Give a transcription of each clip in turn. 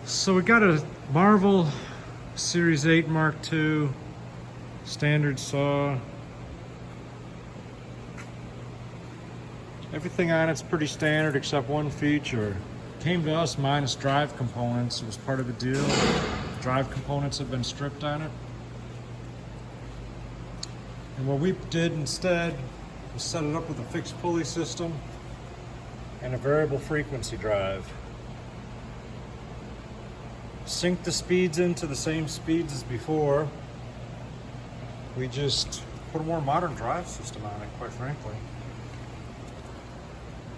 So we got a Marvel Series 8 Mark II standard saw. Everything on it's pretty standard except one feature. Came to us minus drive components. It was part of the deal. Drive components have been stripped on it. And what we did instead was set it up with a fixed pulley system and a variable frequency drive. Sync the speeds into the same speeds as before. We just put a more modern drive system on it, quite frankly.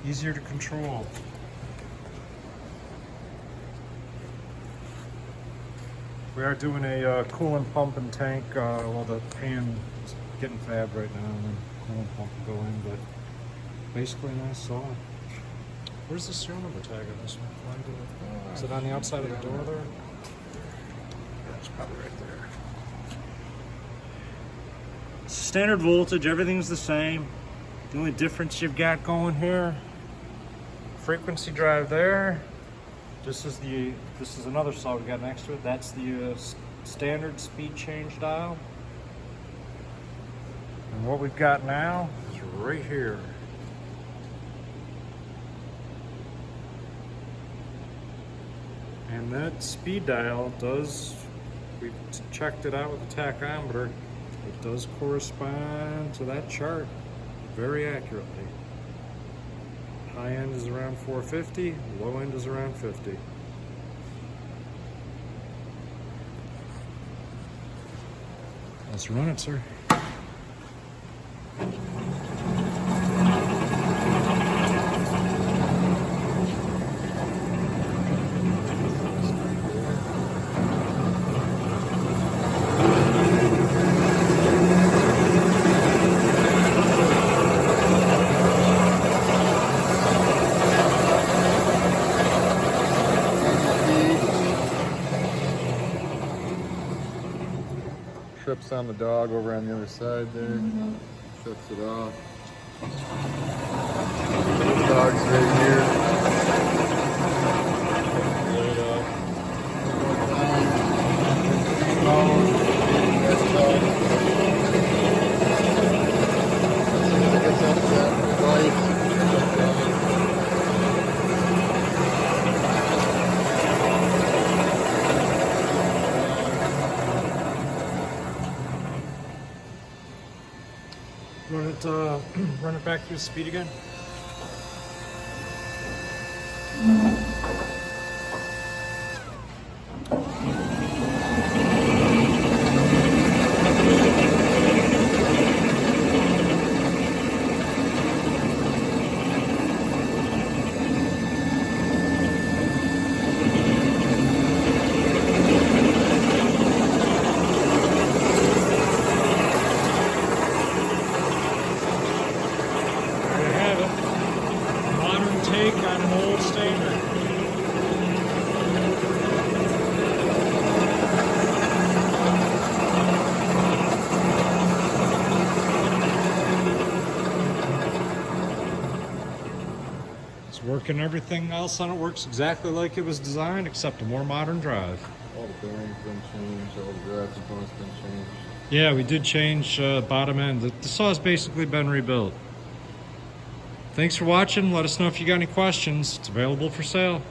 Easier to control. We are doing a coolant pump and tank. Well, the pan is getting fab right now, and then coolant pump will go in. But basically, a nice saw. Where's the serial number tag on this one? Is it on the outside of the door there? Yeah, it's probably right there. Standard voltage. Everything's the same. The only difference you've got going here, frequency drive there. This is another saw we got next to it. That's the standard speed change dial. And what we've got now is right here. And that speed dial we checked it out with the tachometer, it does correspond to that chart very accurately. High end is around 450, low end is around 50. Let's run it, sir. Trips on the dog over on the other side there. Shuts it off. The dog's right here. Right up. That's dog. Gets upset. Light. Run it back through speed again. Take on an old standard. It's working. Everything else on it works exactly like it was designed, except a more modern drive. All the bearings been changed, all the drive components been changed. Yeah, we did change bottom end. The saw's basically been rebuilt. Thanks for watching. Let us know if you got any questions. It's available for sale.